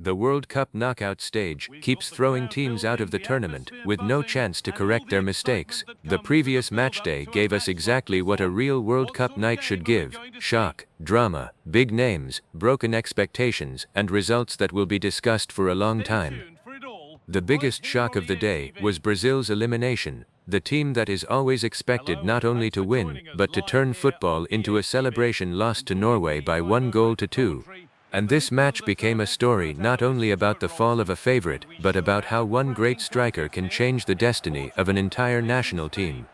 The World Cup knockout stage keeps throwing teams out of the tournament with no chance to correct their mistakes. The previous matchday gave us exactly what a real World Cup night should give: shock, drama, big names, broken expectations, and results that will be discussed for a long time. The biggest shock of the day was Brazil's elimination. The team that is always expected not only to win, but to turn football into a celebration lost to Norway by 1-2. And this match became a story not only about the fall of a favorite, but about how one great striker can change the destiny of an entire national team.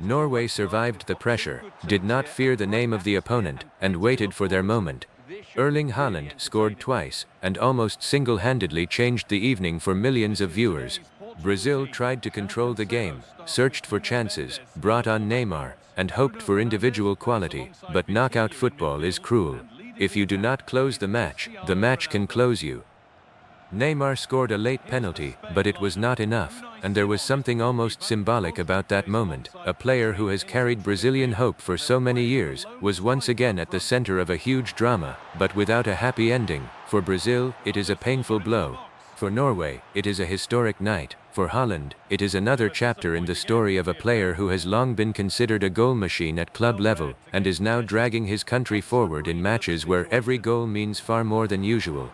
Norway survived the pressure, did not fear the name of the opponent, and waited for their moment. Erling Haaland scored twice, and almost single-handedly changed the evening for millions of viewers. Brazil tried to control the game, searched for chances, brought on Neymar, and hoped for individual quality, but knockout football is cruel. If you do not close the match can close you. Neymar scored a late penalty, but it was not enough, and there was something almost symbolic about that moment. A player who has carried Brazilian hope for so many years was once again at the center of a huge drama, but without a happy ending. For Brazil, it is a painful blow. For Norway, it is a historic night. For Haaland, it is another chapter in the story of a player who has long been considered a goal machine at club level, and is now dragging his country forward in matches where every goal means far more than usual.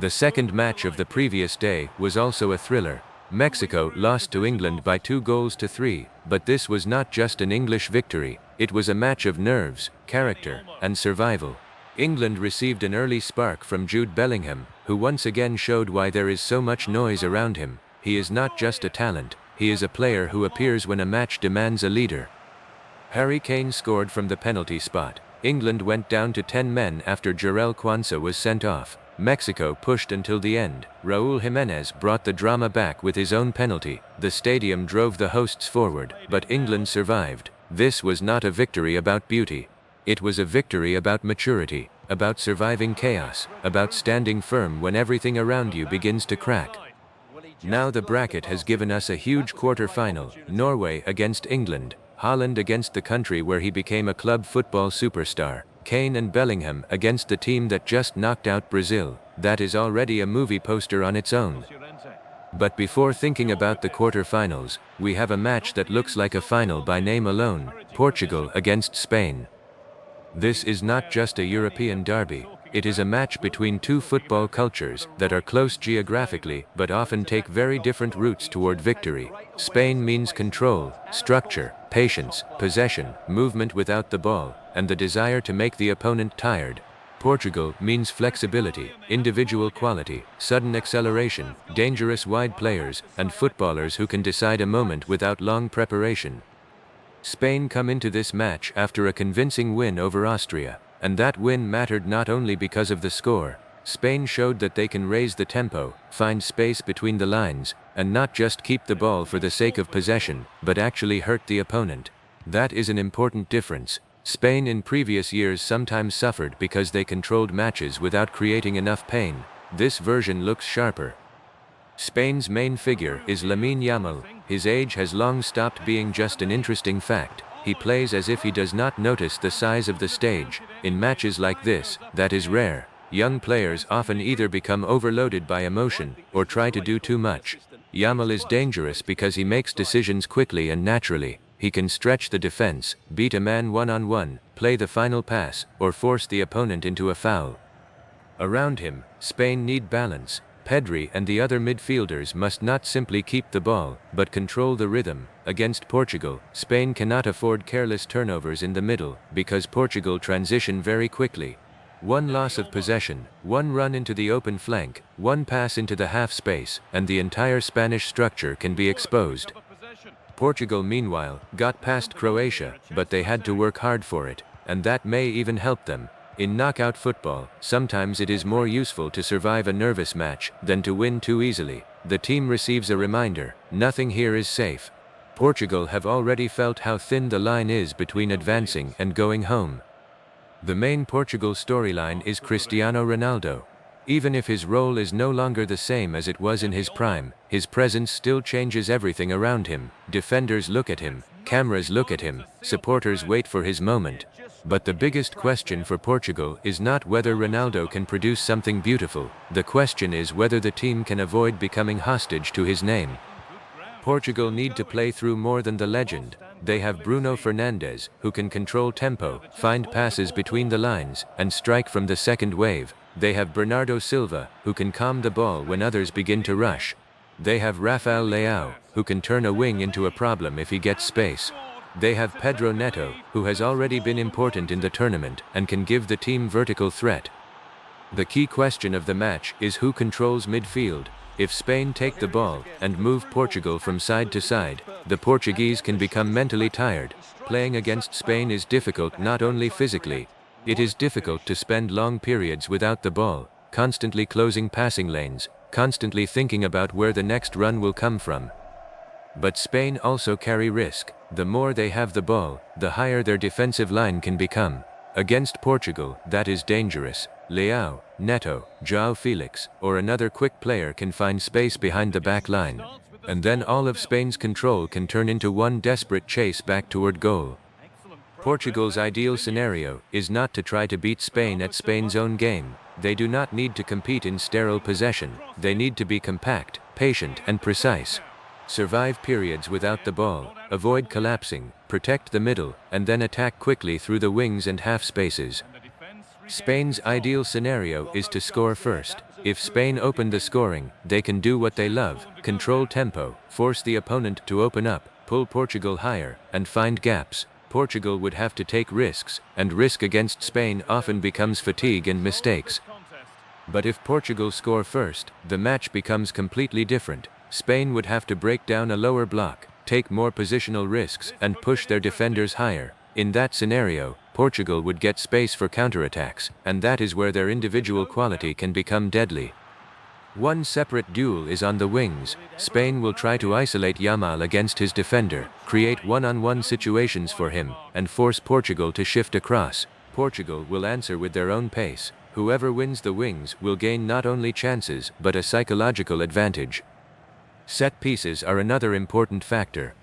The second match of the previous day was also a thriller. Mexico lost to England by 2-3, but this was not just an English victory, it was a match of nerves, character, and survival. England received an early spark from Jude Bellingham, who once again showed why there is so much noise around him. He is not just a talent, he is a player who appears when a match demands a leader. Harry Kane scored from the penalty spot. England went down to 10 men after Jarell Quansah was sent off. Mexico pushed until the end. Raúl Jiménez brought the drama back with his own penalty. The stadium drove the hosts forward, but England survived. This was not a victory about beauty. It was a victory about maturity, about surviving chaos, about standing firm when everything around you begins to crack. Now the bracket has given us a huge quarter-final: Norway against England, Haaland against the country where he became a club football superstar, Kane and Bellingham against the team that just knocked out Brazil. That is already a movie poster on its own. But before thinking about the quarter-finals, we have a match that looks like a final by name alone: Portugal against Spain. This is not just a European derby. It is a match between two football cultures that are close geographically but often take very different routes toward victory. Spain means control, structure, patience, possession, movement without the ball, and the desire to make the opponent tired. Portugal means flexibility, individual quality, sudden acceleration, dangerous wide players, and footballers who can decide a moment without long preparation. Spain come into this match after a convincing win over Austria. And that win mattered not only because of the score. Spain showed that they can raise the tempo, find space between the lines, and not just keep the ball for the sake of possession, but actually hurt the opponent. That is an important difference. Spain in previous years sometimes suffered because they controlled matches without creating enough pain. This version looks sharper. Spain's main figure is Lamine Yamal. His age has long stopped being just an interesting fact. He plays as if he does not notice the size of the stage. In matches like this, that is rare. Young players often either become overloaded by emotion or try to do too much. Yamal is dangerous because he makes decisions quickly and naturally. He can stretch the defense, beat a man one-on-one, play the final pass, or force the opponent into a foul. Around him, Spain need balance. Pedri and the other midfielders must not simply keep the ball, but control the rhythm. Against Portugal, Spain cannot afford careless turnovers in the middle, because Portugal transition very quickly. One loss of possession, one run into the open flank, one pass into the half space, and the entire Spanish structure can be exposed. Portugal, meanwhile, got past Croatia, but they had to work hard for it, and that may even help them. In knockout football, sometimes it is more useful to survive a nervous match than to win too easily. The team receives a reminder: nothing here is safe. Portugal have already felt how thin the line is between advancing and going home. The main Portugal storyline is Cristiano Ronaldo. Even if his role is no longer the same as it was in his prime, his presence still changes everything around him. Defenders look at him, Cameras look at him, supporters wait for his moment. But the biggest question for Portugal is not whether Ronaldo can produce something beautiful. The question is whether the team can avoid becoming hostage to his name. Portugal need to play through more than the legend. They have Bruno Fernandes, who can control tempo, find passes between the lines, and strike from the second wave. They have Bernardo Silva, who can calm the ball when others begin to rush. They have Rafael Leao, who can turn a wing into a problem if he gets space. They have Pedro Neto, who has already been important in the tournament and can give the team vertical threat. The key question of the match is who controls midfield. If Spain take the ball and move Portugal from side to side, the Portuguese can become mentally tired. Playing against Spain is difficult not only physically. It is difficult to spend long periods without the ball, constantly closing passing lanes, constantly thinking about where the next run will come from. But Spain also carry risk. The more they have the ball, the higher their defensive line can become. Against Portugal, that is dangerous. Leao, Neto, João Felix, or another quick player can find space behind the back line. And then all of Spain's control can turn into one desperate chase back toward goal. Portugal's ideal scenario is not to try to beat Spain at Spain's own game. They do not need to compete in sterile possession. They need to be compact, patient, and precise. Survive periods without the ball, avoid collapsing, protect the middle, and then attack quickly through the wings and half spaces. Spain's ideal scenario is to score first. If Spain open the scoring, they can do what they love, control tempo, force the opponent to open up, pull Portugal higher, and find gaps. Portugal would have to take risks, and risk against Spain often becomes fatigue and mistakes. But if Portugal score first, the match becomes completely different. Spain would have to break down a lower block, take more positional risks, and push their defenders higher. In that scenario, Portugal would get space for counterattacks, and that is where their individual quality can become deadly. One separate duel is on the wings. Spain will try to isolate Yamal against his defender, create one-on-one situations for him, and force Portugal to shift across. Portugal will answer with their own pace. Whoever wins the wings will gain not only chances, but a psychological advantage. Set pieces are another important factor.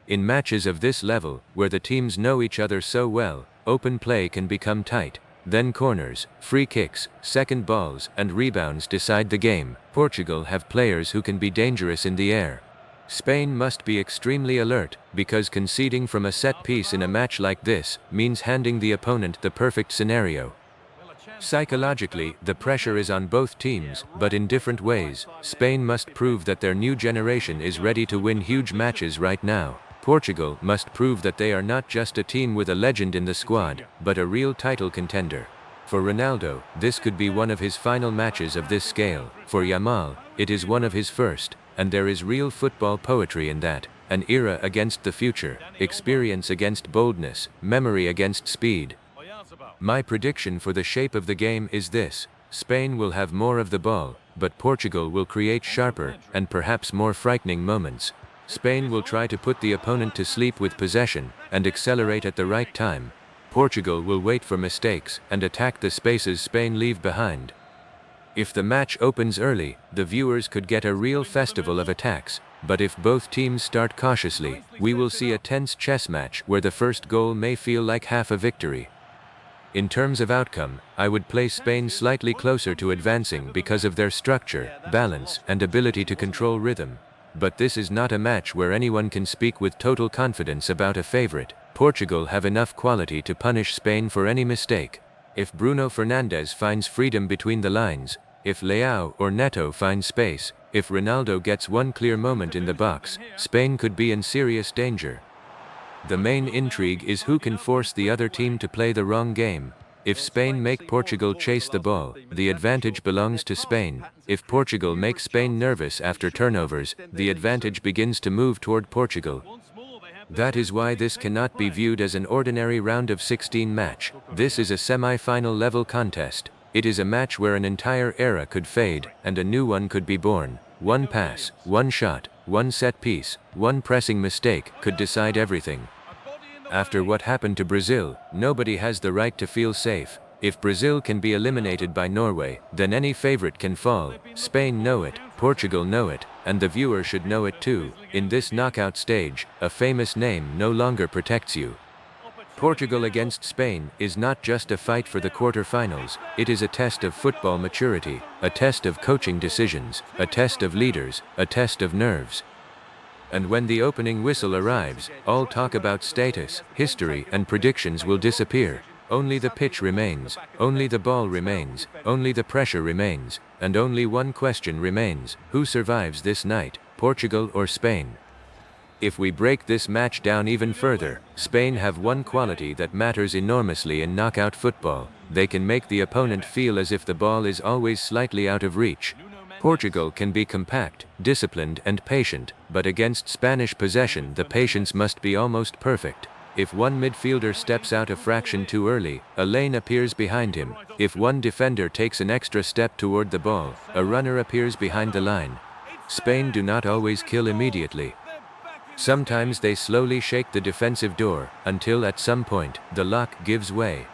In matches of this level, where the teams know each other so well, open play can become tight. Then corners, free kicks, second balls, and rebounds decide the game. Portugal have players who can be dangerous in the air. Spain must be extremely alert, because conceding from a set piece in a match like this means handing the opponent the perfect scenario. Psychologically, the pressure is on both teams, but in different ways. Spain must prove that their new generation is ready to win huge matches right now. Portugal must prove that they are not just a team with a legend in the squad, but a real title contender. For Ronaldo, this could be one of his final matches of this scale. For Yamal, it is one of his first, and there is real football poetry in that. An era against the future, experience against boldness, memory against speed. My prediction for the shape of the game is this: Spain will have more of the ball, but Portugal will create sharper, and perhaps more frightening moments. Spain will try to put the opponent to sleep with possession, and accelerate at the right time. Portugal will wait for mistakes, and attack the spaces Spain leave behind. If the match opens early, the viewers could get a real festival of attacks, but if both teams start cautiously, we will see a tense chess match where the first goal may feel like half a victory. In terms of outcome, I would place Spain slightly closer to advancing because of their structure, balance, and ability to control rhythm. But this is not a match where anyone can speak with total confidence about a favorite. Portugal have enough quality to punish Spain for any mistake. If Bruno Fernandes finds freedom between the lines, if Leao or Neto find space, if Ronaldo gets one clear moment in the box, Spain could be in serious danger. The main intrigue is who can force the other team to play the wrong game. If Spain make Portugal chase the ball, the advantage belongs to Spain. If Portugal makes Spain nervous after turnovers, the advantage begins to move toward Portugal. That is why this cannot be viewed as an ordinary round of 16 match. This is a semi-final level contest. It is a match where an entire era could fade, and a new one could be born. One pass, one shot, one set piece, one pressing mistake could decide everything. After what happened to Brazil, nobody has the right to feel safe. If Brazil can be eliminated by Norway, then any favorite can fall. Spain know it, Portugal know it, and the viewer should know it too. In this knockout stage, a famous name no longer protects you. Portugal against Spain is not just a fight for the quarter-finals, it is a test of football maturity, a test of coaching decisions, a test of leaders, a test of nerves. And when the opening whistle arrives, all talk about status, history, and predictions will disappear. Only the pitch remains, only the ball remains, only the pressure remains, and only one question remains: who survives this night, Portugal or Spain? If we break this match down even further, Spain have one quality that matters enormously in knockout football: they can make the opponent feel as if the ball is always slightly out of reach. Portugal can be compact, disciplined, and patient, but against Spanish possession the patience must be almost perfect. If one midfielder steps out a fraction too early, a lane appears behind him. If one defender takes an extra step toward the ball, a runner appears behind the line. Spain do not always kill immediately. Sometimes they slowly shake the defensive door, until at some point, the lock gives way.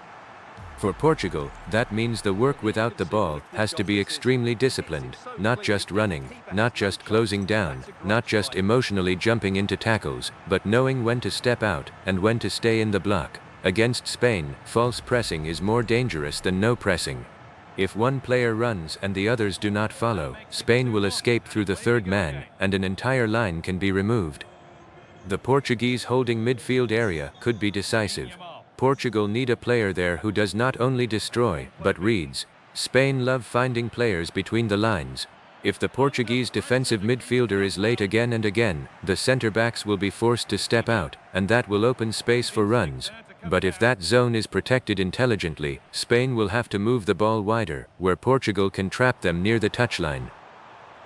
For Portugal, that means the work without the ball has to be extremely disciplined, not just running, not just closing down, not just emotionally jumping into tackles, but knowing when to step out and when to stay in the block. Against Spain, false pressing is more dangerous than no pressing. If one player runs and the others do not follow, Spain will escape through the third man, and an entire line can be removed. The Portuguese holding midfield area could be decisive. Portugal need a player there who does not only destroy, but reads. Spain love finding players between the lines. If the Portuguese defensive midfielder is late again and again, the center-backs will be forced to step out, and that will open space for runs. But if that zone is protected intelligently, Spain will have to move the ball wider, where Portugal can trap them near the touchline.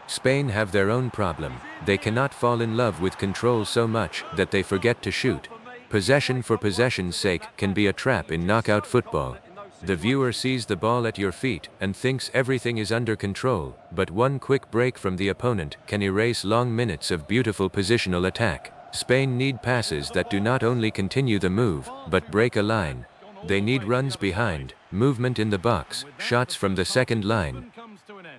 Spain have their own problem: they cannot fall in love with control so much that they forget to shoot. Possession for possession's sake can be a trap in knockout football. The viewer sees the ball at your feet and thinks everything is under control, but one quick break from the opponent can erase long minutes of beautiful positional attack. Spain need passes that do not only continue the move, but break a line. They need runs behind, movement in the box, shots from the second line.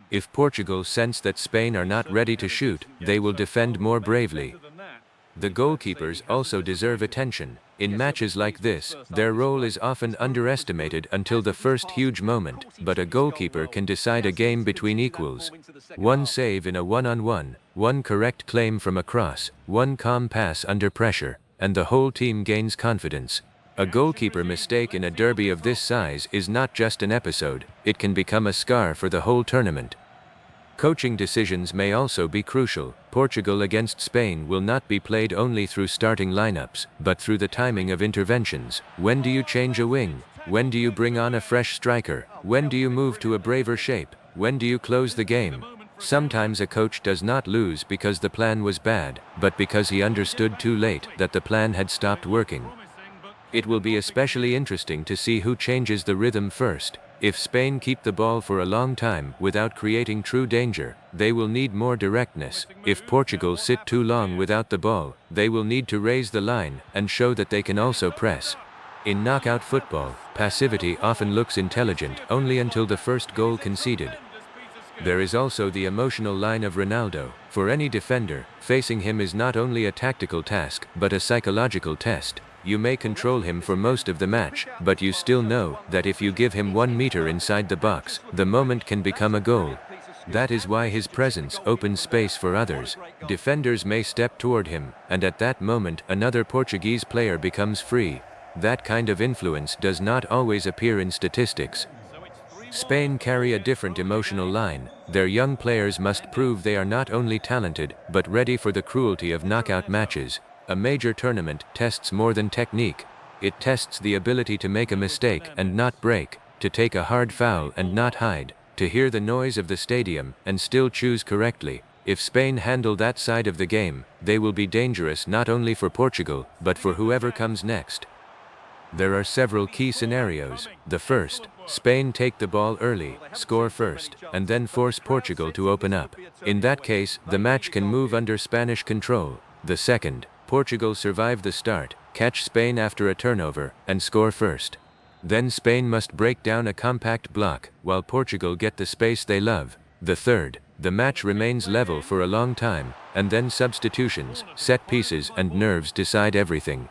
If Portugal sense that Spain are not ready to shoot, they will defend more bravely. The goalkeepers also deserve attention. In matches like this, their role is often underestimated until the first huge moment, but a goalkeeper can decide a game between equals. One save in a one-on-one, one correct claim from a cross, one calm pass under pressure, and the whole team gains confidence. A goalkeeper mistake in a derby of this size is not just an episode, it can become a scar for the whole tournament. Coaching decisions may also be crucial. Portugal against Spain will not be played only through starting lineups, but through the timing of interventions. When do you change a wing? When do you bring on a fresh striker? When do you move to a braver shape? When do you close the game? Sometimes a coach does not lose because the plan was bad, but because he understood too late that the plan had stopped working. It will be especially interesting to see who changes the rhythm first. If Spain keep the ball for a long time without creating true danger, they will need more directness. If Portugal sit too long without the ball, they will need to raise the line and show that they can also press. In knockout football, passivity often looks intelligent only until the first goal conceded. There is also the emotional line of Ronaldo. For any defender, facing him is not only a tactical task, but a psychological test. You may control him for most of the match, but you still know that if you give him 1 meter inside the box, the moment can become a goal. That is why his presence opens space for others. Defenders may step toward him, and at that moment another Portuguese player becomes free. That kind of influence does not always appear in statistics. Spain carry a different emotional line. Their young players must prove they are not only talented, but ready for the cruelty of knockout matches. A major tournament tests more than technique. It tests the ability to make a mistake and not break, to take a hard foul and not hide, to hear the noise of the stadium and still choose correctly. If Spain handle that side of the game, they will be dangerous not only for Portugal, but for whoever comes next. There are several key scenarios. The first, Spain take the ball early, score first, and then force Portugal to open up. In that case, the match can move under Spanish control. The second, Portugal survive the start, catch Spain after a turnover, and score first. Then Spain must break down a compact block, while Portugal get the space they love. The third, The match remains level for a long time, and then substitutions, set pieces and nerves decide everything.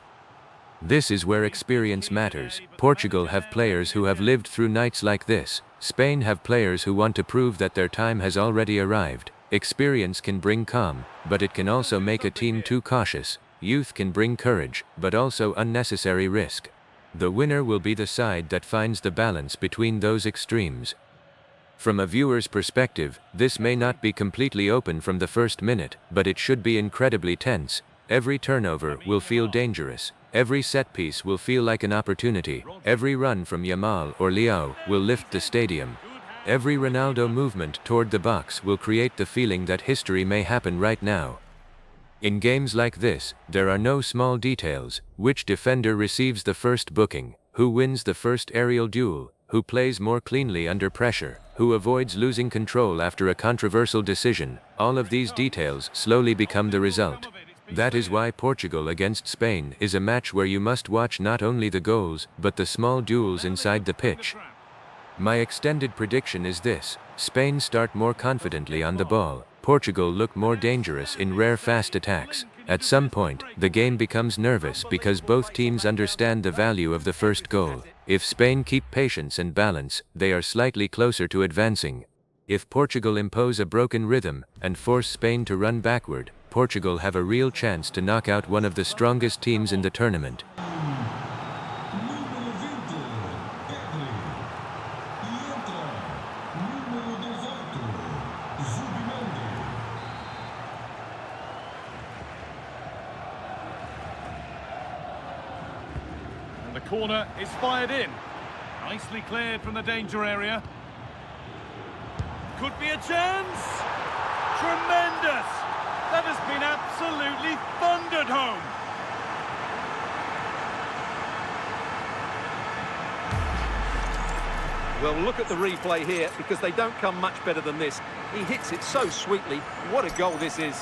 This is where experience matters. Portugal have players who have lived through nights like this. Spain have players who want to prove that their time has already arrived. Experience can bring calm, but it can also make a team too cautious. Youth can bring courage, but also unnecessary risk. The winner will be the side that finds the balance between those extremes. From a viewer's perspective, this may not be completely open from the first minute, but it should be incredibly tense. Every turnover will feel dangerous. Every set piece will feel like an opportunity. Every run from Yamal or Leao will lift the stadium. Every Ronaldo movement toward the box will create the feeling that history may happen right now. In games like this, there are no small details. Which defender receives the first booking? Who wins the first aerial duel? Who plays more cleanly under pressure? Who avoids losing control after a controversial decision? All of these details slowly become the result. That is why Portugal against Spain is a match where you must watch not only the goals, but the small duels inside the pitch. My extended prediction is this: Spain start more confidently on the ball. Portugal look more dangerous in rare fast attacks. At some point, the game becomes nervous because both teams understand the value of the first goal. If Spain keep patience and balance, they are slightly closer to advancing. If Portugal impose a broken rhythm and force Spain to run backward, Portugal have a real chance to knock out one of the strongest teams in the tournament. And the corner is fired in. Nicely cleared from the danger area. Could be a chance! Tremendous! That has been absolutely thundered home. Well, look at the replay here, because they don't come much better than this. He hits it so sweetly. What a goal this is.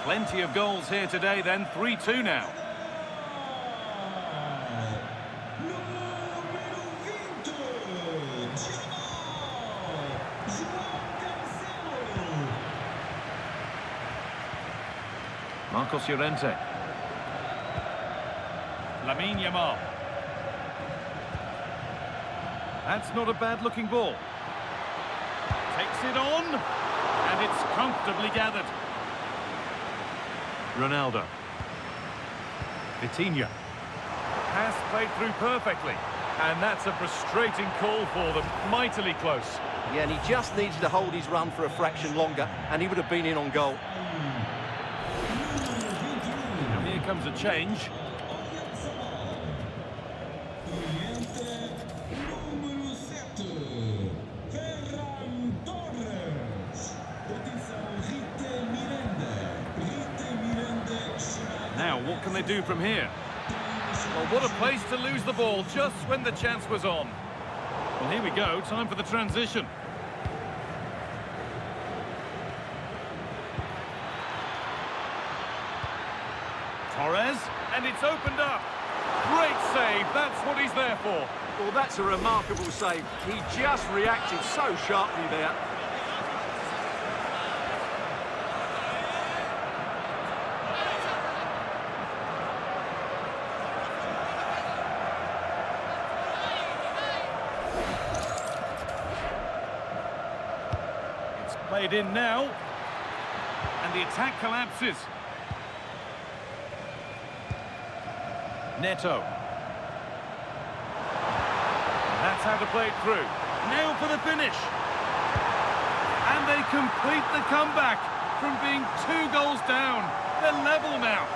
Plenty of goals here today then, 3-2 now. Marcos Llorente. Lamine Yamal. That's not a bad-looking ball. Takes it on, and it's comfortably gathered. Ronaldo. Vitinha. Pass played through perfectly. And that's a frustrating call for them. Mightily close. Yeah, and he just needs to hold his run for a fraction longer, and he would have been in on goal. And here comes a change. Now, what can they do from here? Well, what a place to lose the ball just when the chance was on. Well, here we go, time for the transition. Torres, and it's opened up. Great save, that's what he's there for. Well, that's a remarkable save. He just reacted so sharply there. Played in now, and the attack collapses. Neto. That's how to play it through. Now for the finish. And they complete the comeback from being 2 goals down. They're level now.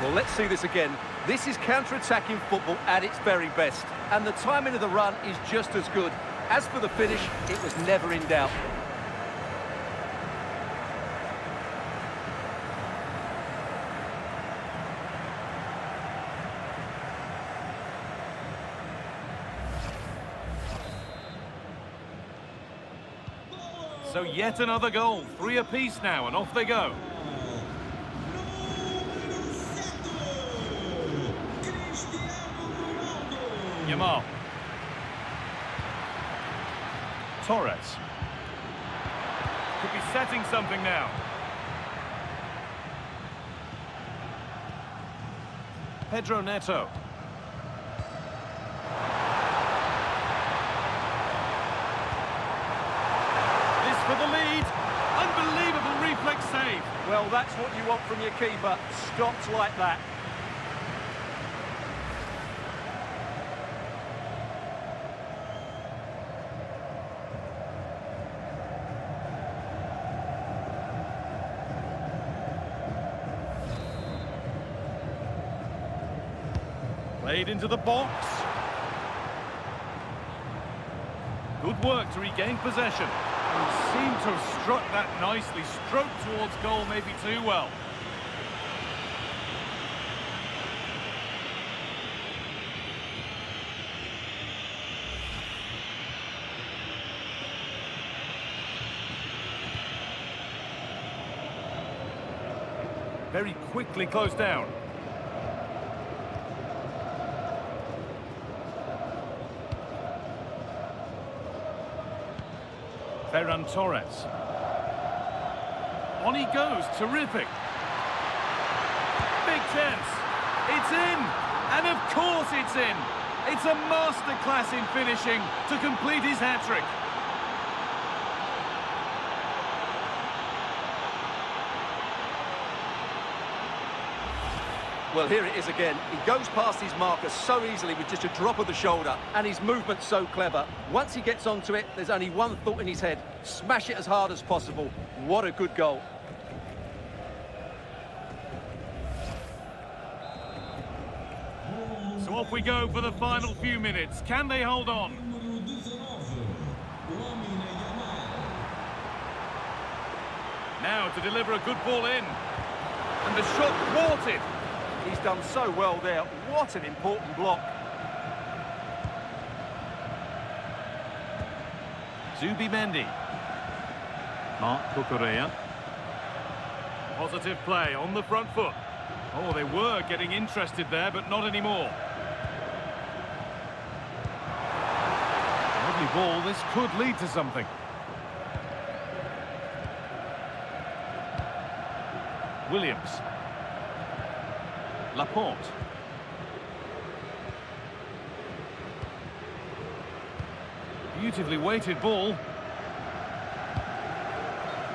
Well, let's see this again. This is counter-attacking football at its very best. And the timing of the run is just as good. As for the finish, it was never in doubt. So yet another goal. 3 apiece now, and off they go. Yamal. Torres. Could be setting something now. Pedro Neto. This for the lead. Unbelievable reflex save. Well, that's what you want from your keeper. Stopped like that. Played into the box. Good work to regain possession. He seemed to have struck that nicely. Stroked towards goal, maybe too well. Very quickly closed down. Ferran Torres. On he goes, terrific. Big chance. It's in, and of course it's in. It's a masterclass in finishing to complete his hat-trick. Well, here it is again. He goes past his marker so easily with just a drop of the shoulder, and his movement's so clever. Once he gets onto it, there's only one thought in his head. Smash it as hard as possible. What a good goal. So off we go for the final few minutes. Can they hold on? Now to deliver a good ball in. And the shot thwarted. He's done so well there. What an important block. Zubimendi. Marc Cucurella. Positive play on the front foot. Oh, they were getting interested there, but not anymore. Lovely ball. This could lead to something. Williams. Laporte. Beautifully weighted ball.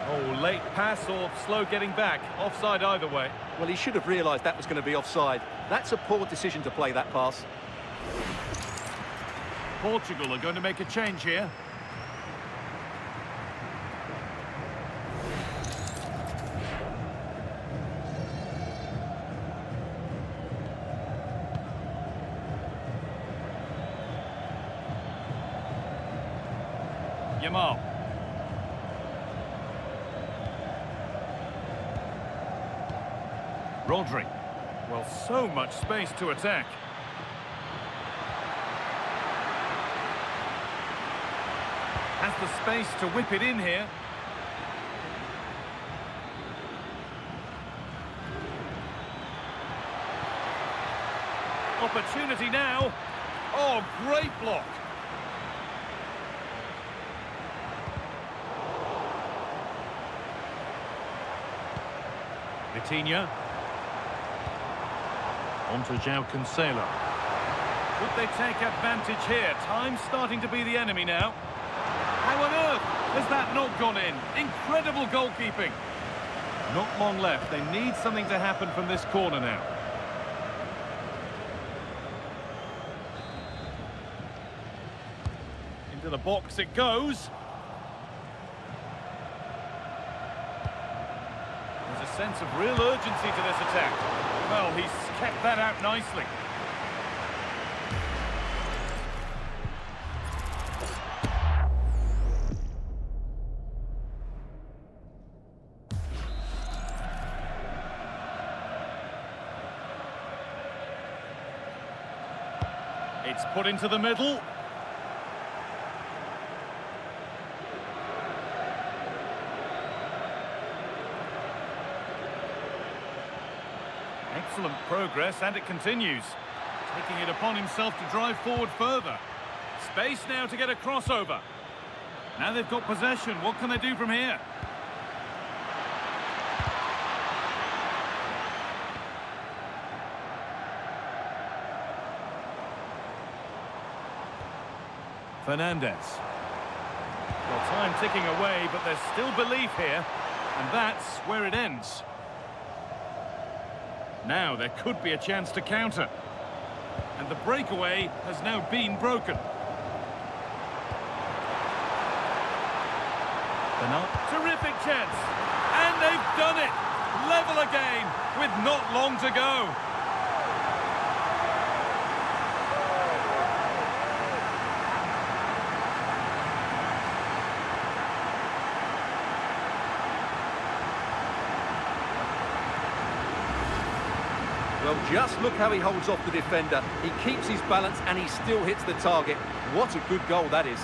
Oh, late pass or slow getting back. Offside either way. Well, he should have realised that was going to be offside. That's a poor decision to play that pass. Portugal are going to make a change here. Yamal. Rodri. Well, so much space to attack. Has the space to whip it in here. Opportunity now. Oh, great block. Vitinha. On to João Cancelo. Could they take advantage here? Time's starting to be the enemy now. How on earth has that not gone in? Incredible goalkeeping. Not long left. They need something to happen from this corner now. Into the box it goes. There's a sense of real urgency to this attack. Well, he's kept that out nicely. It's put into the middle. Excellent progress, and it continues. Taking it upon himself to drive forward further. Space now to get a crossover. Now they've got possession. What can they do from here? Fernandez. Well, time ticking away, but there's still belief here. And that's where it ends. Now there could be a chance to counter. And the breakaway has now been broken. Terrific chance. And they've done it. Level again with not long to go. Well, just look how he holds off the defender. He keeps his balance and he still hits the target. What a good goal that is.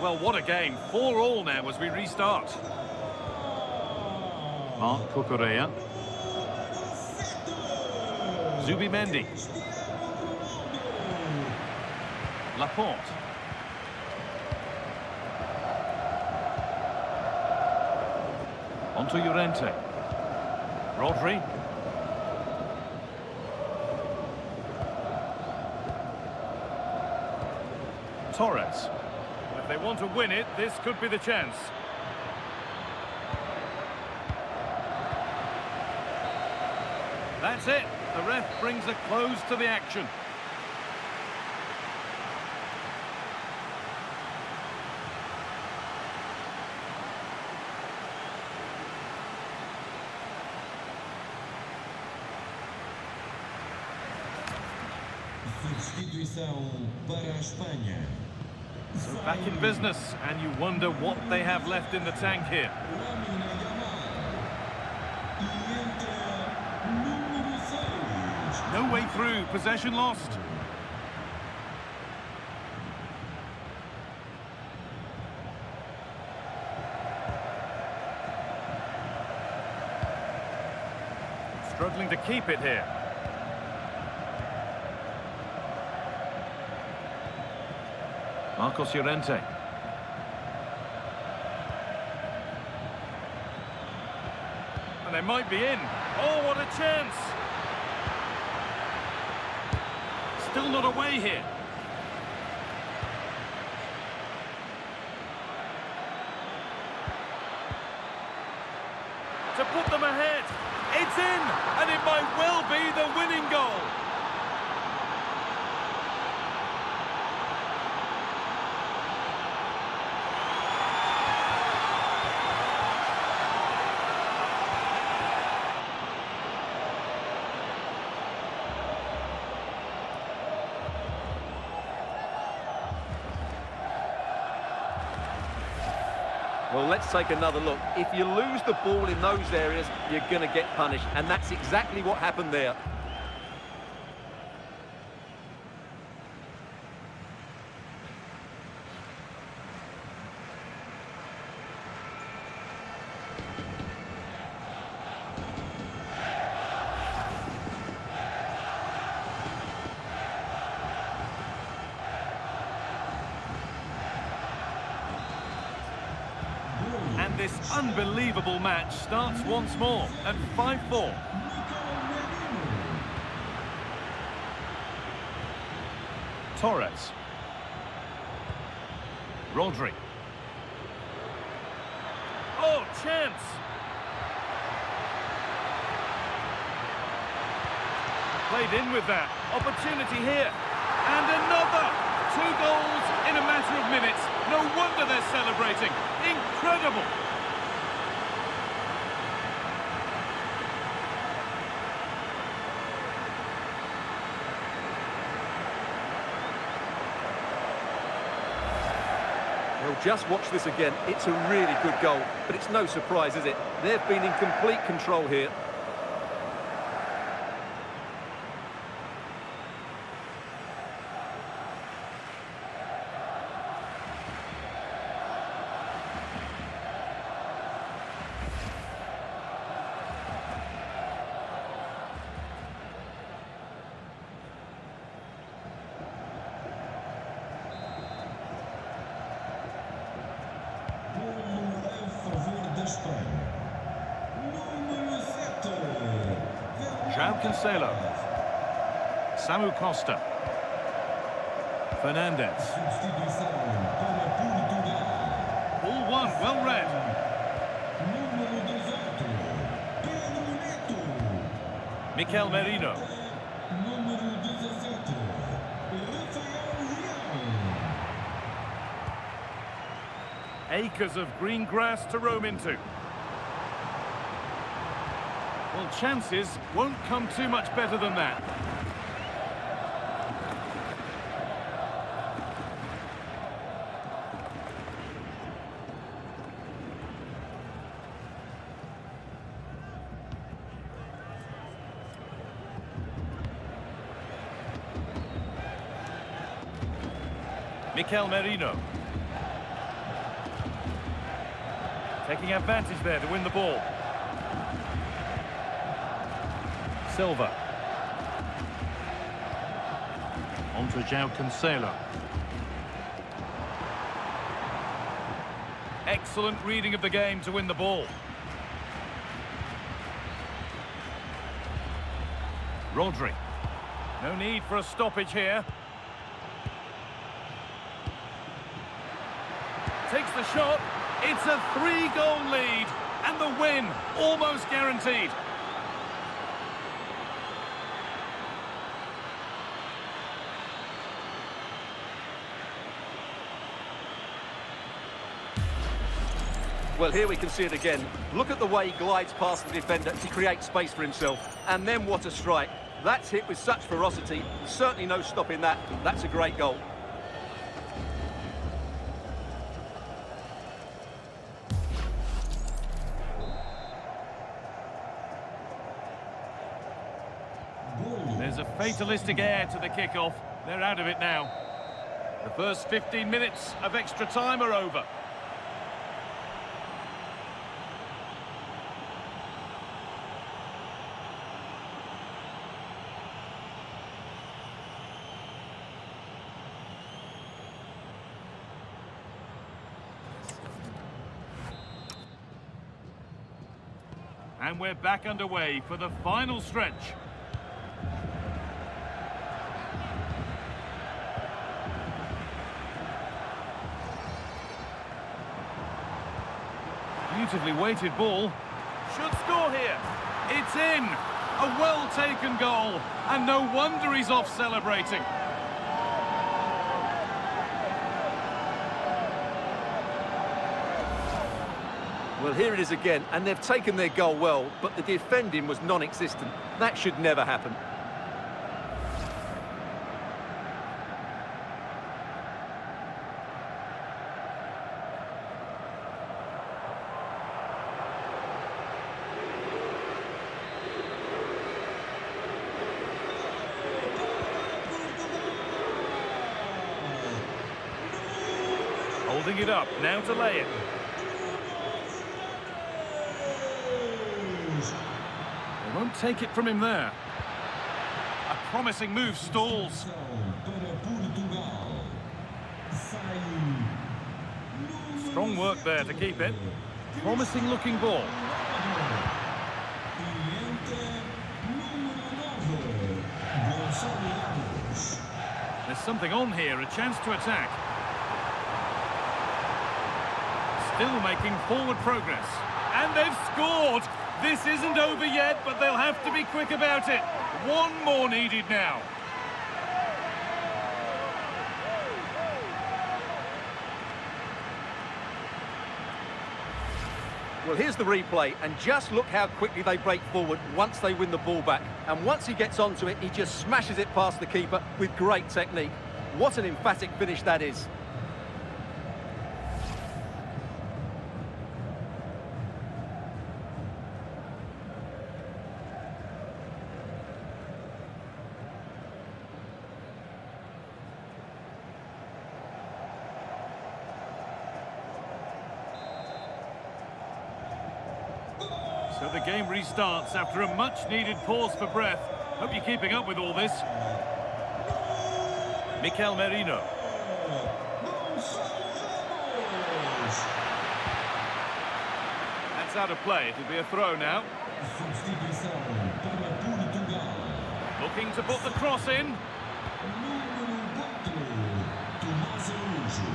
Well, what a game. 4-4 now as we restart. Marc Cucurella. Zubimendi. Laporte. Onto Llorente. Rodri. Torres. If they want to win it, this could be the chance. That's it. The ref brings a close to the action. Substituição para a Espanha. So back in business, and you wonder what they have left in the tank here. No way through, possession lost. Struggling to keep it here. Marcos Llorente. And they might be in. Oh, what a chance! Still not away here. To put them ahead. It's in, and it might well be the winning goal. Well, let's take another look. If you lose the ball in those areas, you're going to get punished. And that's exactly what happened there. And this unbelievable match starts once more at 5-4. Torres. Rodri. Oh, chance! Played in with that. Opportunity here. And another! 2 goals in a matter of minutes. No wonder they're celebrating. Incredible! Well, just watch this again. It's a really good goal, but it's no surprise, is it? They've been in complete control here. Espanha. Número 7. João Cancelo. Samu Costa. Fernandes. Substituição para Portugal. Ball one, well read. Número 18. Pedro Neto. Mikel Merino. Número 17. Rafael Leão. Acres of green grass to roam into. Well, chances won't come too much better than that. Mikel Merino. Taking advantage there to win the ball. Silva. On to João Cancelo. Excellent reading of the game to win the ball. Rodri. No need for a stoppage here. Takes the shot. It's a 3-goal lead. And the win almost guaranteed. Well, here we can see it again. Look at the way he glides past the defender to create space for himself. And then what a strike. That's hit with such ferocity. Certainly no stopping that. That's a great goal. There's a fatalistic air to the kickoff. They're out of it now. The first 15 minutes of extra time are over. And we're back underway for the final stretch. Beautifully weighted ball. Should score here. It's in. A well-taken goal. And no wonder he's off celebrating. Well, here it is again, and they've taken their goal well, but the defending was non-existent. That should never happen. Holding it up, now to lay it. They won't take it from him there. A promising move stalls. Strong work there to keep it. Promising looking ball. There's something on here, a chance to attack. Still making forward progress. And they've scored! This isn't over yet, but they'll have to be quick about it. One more needed now. Well, here's the replay, and just look how quickly they break forward once they win the ball back. And once he gets onto it, he just smashes it past the keeper with great technique. What an emphatic finish that is. So the game restarts after a much-needed pause for breath. Hope you're keeping up with all this. Mikel Merino. And out of play. It'll be a throw now. Substituição para Portugal. Looking to put the cross in. Número 4, Tomás Araújo.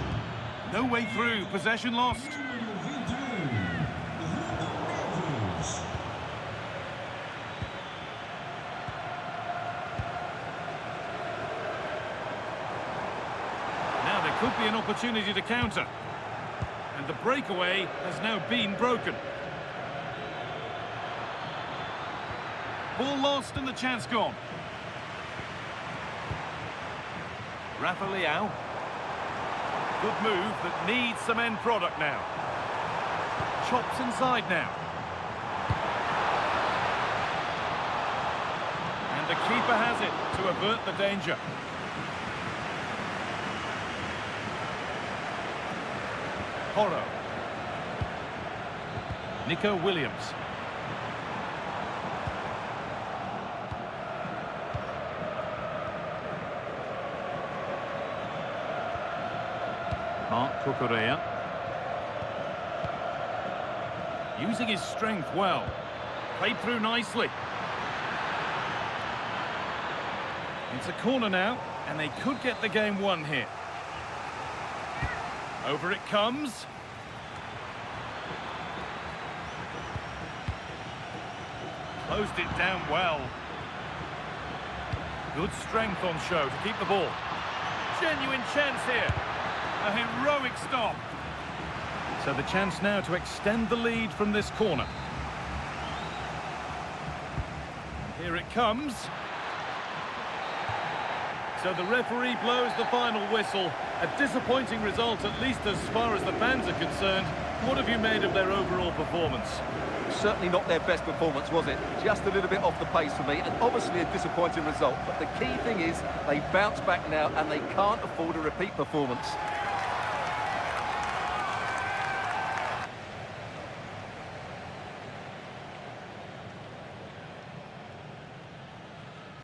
No way through. Possession lost. Número 21, Ruben Neves. Now there could be an opportunity to counter. And the breakaway has now been broken. Ball lost and the chance gone. Rafa Leao. Good move that needs some end product now. Chops inside now. And the keeper has it to avert the danger. Porro. Nico Williams. Marc Cucurella. Using his strength well. Played through nicely. It's a corner now, and they could get the game won here. Over it comes. Closed it down well. Good strength on show to keep the ball. Genuine chance here. A heroic stop. So the chance now to extend the lead from this corner. Here it comes. So the referee blows the final whistle. A disappointing result, at least as far as the fans are concerned. What have you made of their overall performance? Certainly not their best performance, was it? Just a little bit off the pace for me, and obviously a disappointing result. But the key thing is they bounce back now, and they can't afford a repeat performance.